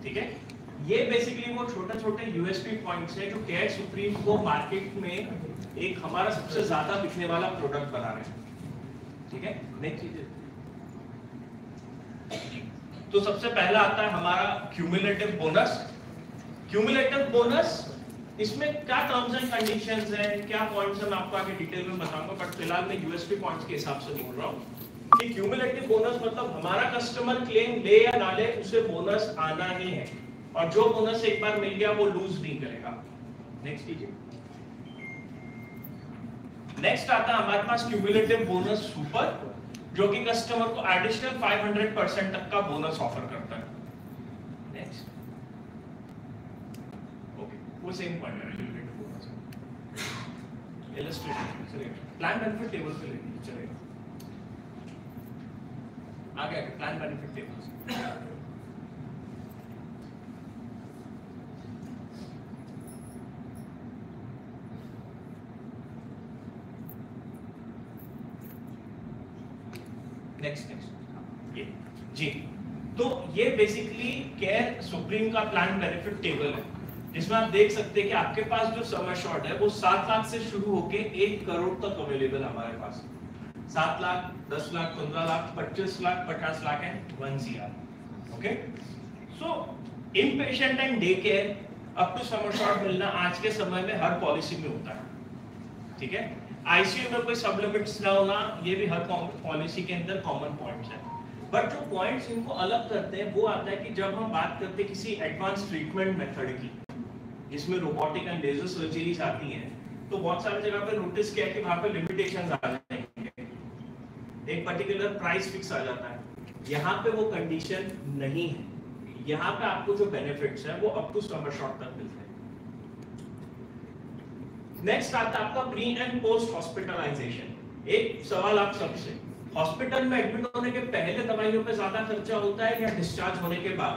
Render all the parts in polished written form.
ठीक है, ये बेसिकली वो छोटे छोटे यूएसपी पॉइंट्स हैं जो केयर सुप्रीम को मार्केट में एक हमारा सबसे ज्यादा बिकने वाला प्रोडक्ट बना रहे हैं। ठीक है, नेक्स्ट चीज, तो सबसे पहला आता है हमारा क्यूमुलेटिव बोनस। क्यूमुलेटिव बोनस, इसमें क्या टर्म्स एंड कंडीशंस हैं, क्या पॉइंट्स हैं, मैं आपको आगे डिटेल में बताऊंगा, बट फिलहाल मैं यूएसपी पॉइंट्स के हिसाब से बोल रहा हूँ कि क्यूमुलेटिव बोनस मतलब हमारा कस्टमर क्लेम ले या ना ले, उसे बोनस आना ही है, और जो बोनस एक बार मिल गया वो लूज नहीं करेगा। नेक्स्ट कीजिए। नेक्स्ट आता है हमारे पास क्यूमुलेटिव बोनस सुपर, जो कि कस्टमर को एडिशनल 500% तक का बोनस ऑफर करता है। नेक्स्ट, ओके, वो सेम पॉइंट है, क्यूमुलेटिव बोनस इलस्ट्रेशन चलिए, प्लान बेनिफिट टेबल पे लेंगे, चलेगा आगे प्लान बेनिफिट टेबल। नेक्स्ट ये जी, तो ये बेसिकली केयर सुप्रीम का प्लान बेनिफिट टेबल है, जिसमें आप देख सकते हैं कि आपके पास जो सम एश्योर्ड है वो 7 लाख से शुरू होके 1 करोड़ तक अवेलेबल है हमारे पास। 7 लाख, 10 लाख, 15 लाख, 25 लाख, 50 लाख है 1 CR। Okay, so inpatient and day care up to sum assured मिलना आज के समय में हर पॉलिसी में होता है। ठीक है, आईसीयू में कोई सब लिमिट्स ना होना, ये भी हर पॉलिसी के अंदर कॉमन पॉइंट्स हैं। बट जो पॉइंट्स इनको अलग करते हैं वो आता है कि जब हम बात करते हैं किसी एडवांस ट्रीटमेंट मेथड की, जिसमें रोबोटिक एंड लेजर सर्जरीज आती हैं, तो बहुत सारी जगह पे नोटिस किया कि वहां पे लिमिटेशंस आ जाएंगे, एक पर्टिकुलर प्राइस फिक्स आ जाता है। यहाँ पे वो कंडीशन नहीं है, यहाँ पे आपको जो बेनिफिट्स है वो अप टू सम एश्योर्ड तक मिलते हैं। नेक्स्ट आता है आपका प्री एंड पोस्ट हॉस्पिटलाइजेशन। एक सवाल आप सबसे, हॉस्पिटल में एडमिट होने के पहले दवाइयों पे ज्यादा खर्चा होता है या डिस्चार्ज होने के बाद?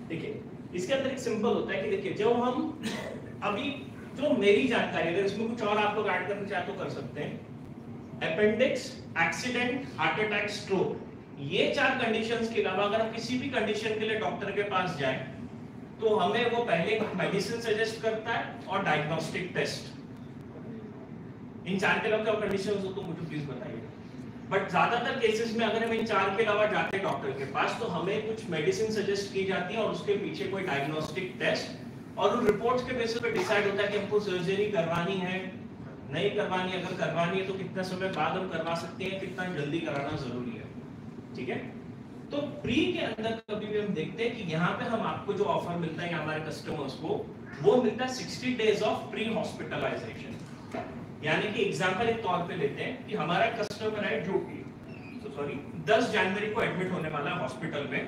देखिए, इसके अंदर एक सिंपल होता है कि देखिए, जो हम अभी जो मेरी जानकारी, अगर इसमें कुछ और आप लोग ऐड करना चाहे तो कर सकते हैं, appendix, accident, heart attack, stroke, ये 4 कंडीशंस के अलावा अगर हम किसी भी कंडीशन के लिए डॉक्टर के पास जाएं तो हमें वो पहले मेडिसिन सजेस्ट करता है और डायग्नोस्टिक टेस्ट। इन 4 के अलावा क्या कंडीशंस हो तो मुझे प्लीज बताइए। बट ज्यादातर केसेस में अगर हम इन 4 के अलावा जाते हैं डॉक्टर के पास तो हमें कुछ मेडिसिन सजेस्ट की जाती है और उसके पीछे कोई डायग्नोस्टिक टेस्ट, और उन रिपोर्ट्स के बेसिस पे डिसाइड होता है कि हमको सर्जरी करवानी है, नहीं करवानी है, अगर करवानी है तो कितना समय बाद हम करवा सकते हैं, कितना जल्दी कराना जरूरी है। ठीक है, तो प्री के अंदर कभी भी हम देखते हैं कि यहाँ पे हम आपको जो ऑफर मिलता है हमारे कस्टमर्स को, वो मिलता है 60 डेज ऑफ प्री हॉस्पिटलाइजेशन। यानी कि एग्जांपल एक तौर पे लेते हैं कि हमारा कस्टमर है जो कि 10 जनवरी को एडमिट होने वाला है हॉस्पिटल में,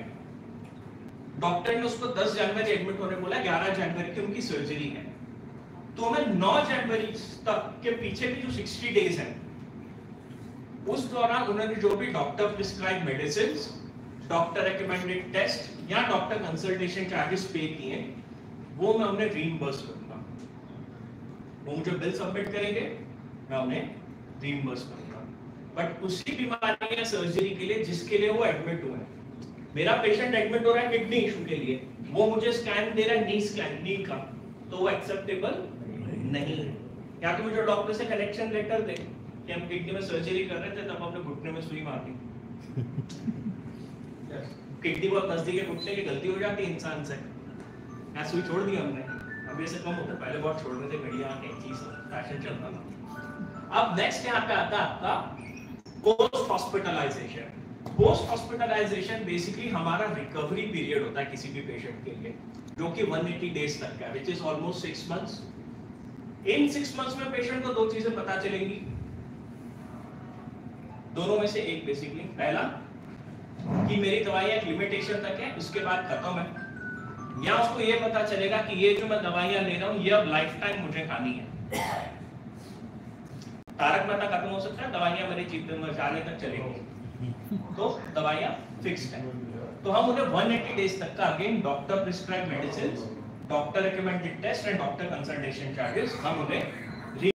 डॉक्टर ने उसको 10 जनवरी एडमिट होने बोला, 11 जनवरी की उनकी सर्जरी है, तो हमें 9 जनवरी तक के पीछे भी जो 60 डेज है उस दौरान उन्होंने जो भी doctor prescribe medicine, doctor recommended test या डॉक्टर कंसल्टेशन चार्जेस पे किए, वो मैं उन्हें रीइंबर्स करूंगा। वो मुझे बिल सबमिट करेंगे, मैं उन्हें रीइंबर्स करूंगा। बट उसी बीमारी या सर्जरी के लिए जिसके लिए वो एडमिट हुए हैं, मेरा पेशेंट एडमिट हो रहा है किडनी इशू के लिए, वो मुझे स्कैन दे रहा है नी स्कैन, नी का, तो वो एक्सेप्टेबल नहीं है। या तो मुझे डॉक्टर से कनेक्शन लेटर दे कि हम किडनी में सर्जरी कर रहे थे तब हमने घुटने में सुई मार दी। किडनी बहुत नजदीक है घुटने की, गलती हो जाती है इंसान से, या सुई छोड़ दी हमने, अब ये से कम होता है, पहले बहुत छोड़ रहे थे, बढ़िया चीज फैशन चलता था। अब नेक्स्ट यहाँ पे आता है आपका post hospitalization. Post hospitalization basically हमारा रिकवरी पीरियड होता है किसी भी पेशेंट के लिए, जो कि 180 डेज तक का, which is almost 6 months. In 6 months में पेशेंट को 2 चीजें पता चलेंगी, दोनों में से एक बेसिकली, पहला कि मेरी दवाइयां एक लिमिटेशन तक है, उसके बाद खत्म है, या उसको ये पता चलेगा कि ये जो मैं दवाइयां ले रहा हूं ये अब लाइफ टाइम मुझे खानी है। तारक मेहता खत्म हो सकता है, दवाइयां मेरे जीवन में जाने तक चलेंगी, तो दवाइयां फिक्स्ड है। तो हम उन्हें 180 डेज तक का again doctor prescribe medicine, doctor recommended test and doctor consultation charges हम उन्हें